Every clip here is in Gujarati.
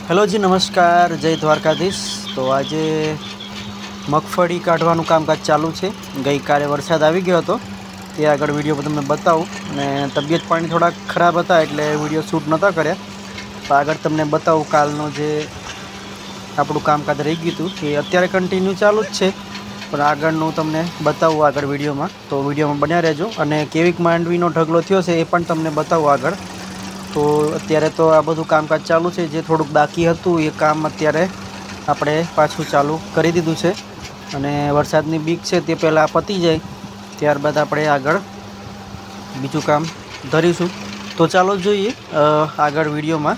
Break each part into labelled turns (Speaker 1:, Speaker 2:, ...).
Speaker 1: हेलो जी, नमस्कार, जय द्वारकाधीश। तो आज मगफળી કાઢવાનું કામકાજ ચાલુ છે। ગઈકાલે વરસાદ આવી ગયો હતો, તે આગળ વિડીયો તમને બતાવું। અને તબિયત પાણી થોડા ખરાબ હતા એટલે વિડીયો શૂટ નહોતા કર્યા, તો આગળ તમને બતાવું કાલનું જે આપણું કામકાજ રહી ગયું હતું એ અત્યારે કન્ટિન્યુ ચાલુ જ છે, પણ આગળનું તમને બતાવું આગળ વિડીયોમાં। તો વિડીયોમાં બન્યા રહેજો અને કેવીક માંડવીનો ઢગલો થયો છે એ પણ તમને બતાવું આગળ। तो अत्यारे तो आ बधुं कामकाज चालू है, जे थोड़ुंक बाकी हतुं ए काम अत्यारे आपणे पाछुं चालू करी दीधुं छे। अने वरसादनी बीक छे ते पहेला पती जाय त्यारबाद आपणे आगळ बीजुं काम धरीशुं। तो चालो जोईए आगळ विडियोमां।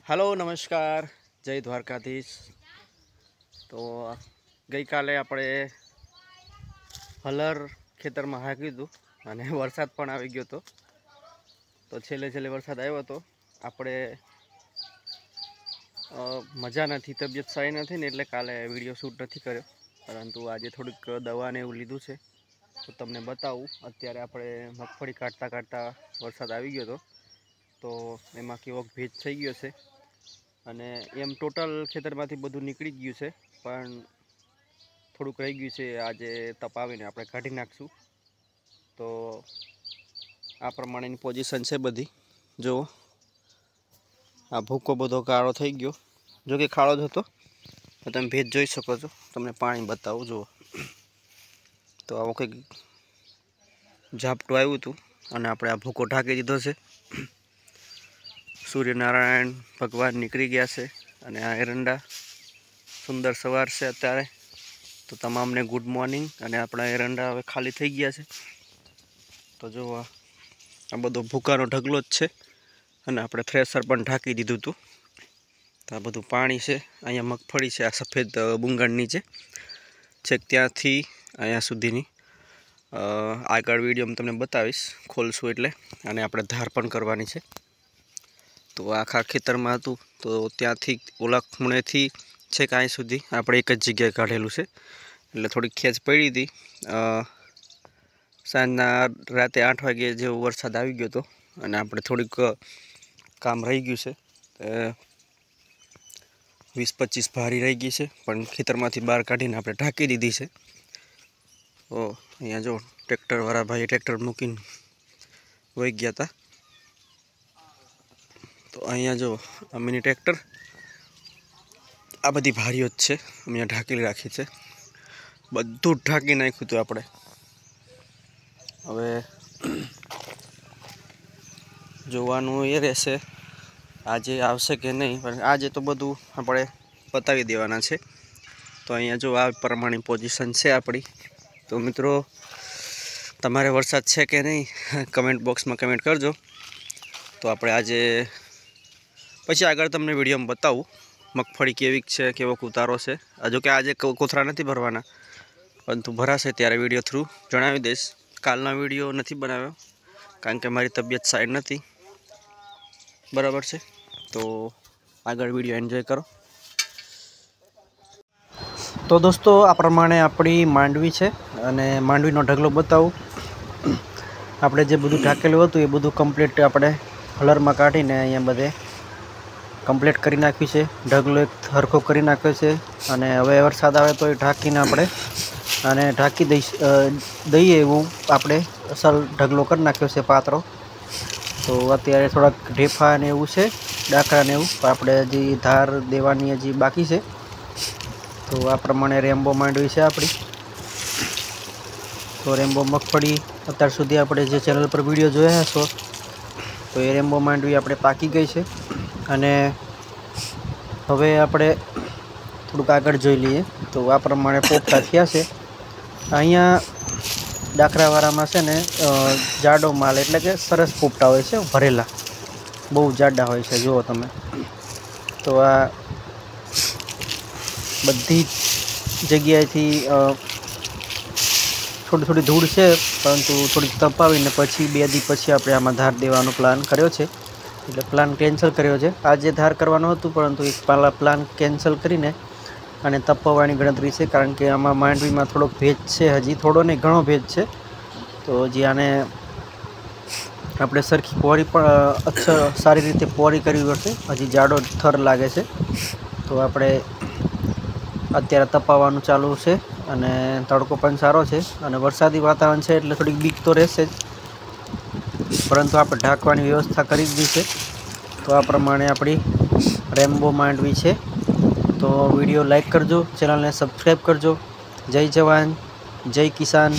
Speaker 1: हेलो, नमस्कार, जय द्वारकाधीश। तो गई काले આપણે હલર ખેતરમાં હાંકી હતું અને વરસાદ પણ આવી ગયો હતો। તો છેલ્લે વરસાદ આવ્યો હતો, આપણે મજા નથી, તબિયત સારી નથી ને એટલે કાલે વિડીયો શૂટ નથી કર્યો, પરંતુ આજે થોડીક દવા ને એવું લીધું છે તો તમને બતાવું। અત્યારે આપણે મગફળી કાઢતા વરસાદ આવી ગયો હતો, તો એમાં કેવોક ભેજ થઈ ગયો છે અને એમ ટોટલ ખેતરમાંથી બધું નીકળી ગયું છે, પણ થોડુંક રહી ગયું છે। આજે તપાવીને આપણે કાઢી નાખશું। તો આ પ્રમાણેની પોઝિશન છે બધી। જો આ ભૂકો બધો કાળો થઈ ગયો, જો કે ખાળો જ હતો, તમે ભેજ જોઈ શકો છો। તમને પાણી બતાવું, જુઓ તો આવો કંઈક ઝાપટું આવ્યું હતું અને આપણે આ ભૂકો ઢાંકી દીધો છે। સૂર્યનારાયણ ભગવાન નીકળી ગયા છે અને આ એરંડા સુંદર સવાર છે અત્યારે। तो तमाम ने गुड मॉर्निंग। अने अपना एरंडा हवे खाली थई गया छे। तो जो आ बधो भूकानो ढगलो ज छे अने आपणे थ्रेसर पण ढांकी दीधुं हतुं। तो आ बधुं पाणी छे। अहींया मगफળી छे, आ सफेद बुंगण नीचे छेक त्यांथी अहींया सुधीनी આગળ વિડીયોમાં તમને બતાવીશ ખોલશું એટલે। અને આપણે ધાર પણ કરવાની છે। તો આખા ખેતરમાં હતું, તો ત્યાંથી ઓલા ખૂણેથી छेक અહીં સુધી આપણે એક જ જગ્યાએ કાઢેલું છે, એટલે થોડીક ખેંચ પડી હતી। સાંજના રાતે 8 વાગે જેવો વરસાદ આવી ગયો હતો અને આપણે થોડીક કામ રહી ગયું છે। 20-25 ભારી રહી ગઈ છે, પણ ખેતરમાંથી બહાર કાઢીને આપણે ઢાંકી દીધી છે। ઓ અહીંયા જો ટ્રેક્ટરવાળા ભાઈ ટ્રેક્ટર મૂકીને વહી ગયા હતા। તો અહીંયા જો આ મિની ટ્રેક્ટર, आ बधी भारीओ ज छे, अहींया ढांकी राखी छे, बधुं ढांकी नाख्युं हतुं आपणे। हवे जोवानुं ए रहेशे आजे आवशे के नहीं, पण आजे तो बधुं आपणे पतावी देवाना छे। तो अहींया जो आ प्रमाणे पोजिशन छे आपणी। तो मित्रों, तमारे वरसाद छे के नहीं कमेंट बॉक्स में कमेंट करजो। तो आपणे आजे पछी आगळ तमने विडियोमां बतावुं मगफળી केवीक छे, केवोक उतारो छे। जो कि आज कोथरा नहीं भरवाना, परंतु भराशे त्यारे विडियो थ्रू जणावी दईश। कालनो विडियो नहीं बनाव्यो कारण के मारी तबियत सारी नहीं, बराबर छे। तो आगळ विडियो एन्जॉय करो। तो दोस्तों, आ प्रमाणे आपणी मांडवी छे अने मांडवीनो ढगलो बतावुं। आपणे जे बधुं ढाकेલું હતું એ બધું કમ્પ્લીટ આપણે હલરમાં કાઢીને અહીંયા બધે कम्प्लीट करी नाख्युं छे। ढगलो एक हरखो करी नाख्यो छे अने हवे वरसाद आवे तो ढांकीने आपणे अने ढांकी दईए एवुं आपणे असल ढगलो करी नाख्यो छे पातळो। तो अत्यारे थोड़ाक ढेफा ने एवुं छे, डाकरा ने एवुं आपणे हजी धार देवानी हजी बाकी छे। तो आ प्रमाणे रेम्बो मांडवी छे आपणी। तो रेम्बो मगफળી अत्यार सुधी आपणे जे चेनल पर विडियो जोया हशो तो ए रेम्बो मांडवी आपणे पाकी गई छे। અને હવે આપણે થોડુંક આગળ જોઈ લઈએ। તો આ પ્રમાણે પોપટા થયા છે। અહીંયા ડાકરાવાળામાં છે ને જાડો માલ એટલે કે સરસ પોપટા હોય છે, ભરેલા બહુ જાડા હોય છે, જુઓ તમે। તો આ બધી જગ્યાએથી થોડી ધૂળ છે, પરંતુ થોડીક તપાવીને પછી 2 દી પછી આપણે આમાં ધાર દેવાનો પ્લાન કર્યો છે। એટલે પ્લાન કેન્સલ કર્યો છે। આજે ધાર કરવાનો હતું, પરંતુ એક પ્લાન કેન્સલ કરીને અને તપવાની ગણતરી છે, કારણ કે આમાં માંડવીમાં થોડોક ભેજ છે, હજી થોડો નહીં ઘણો ભેજ છે. તો હજી આને આપણે સરખી પોરી પણ સારી રીતે પોરી કરવી પડશે. હજી જાડો થર લાગે છે. તો આપણે અત્યારે તપાવવાનું ચાલુ છે અને તડકો પણ સારો છે અને વરસાદી વાતાવરણ છે એટલે થોડીક બીક તો રહેશે જ, પરંતુ આપણે ઢાંકવાની વ્યવસ્થા કરી દીધી છે. તો આ પ્રમાણે આપણી રેમ્બો માંડવી છે. તો વિડીયો લાઈક કરજો, ચેનલને સબસ્ક્રાઈબ કરજો. જય જવાન, જય કિસાન.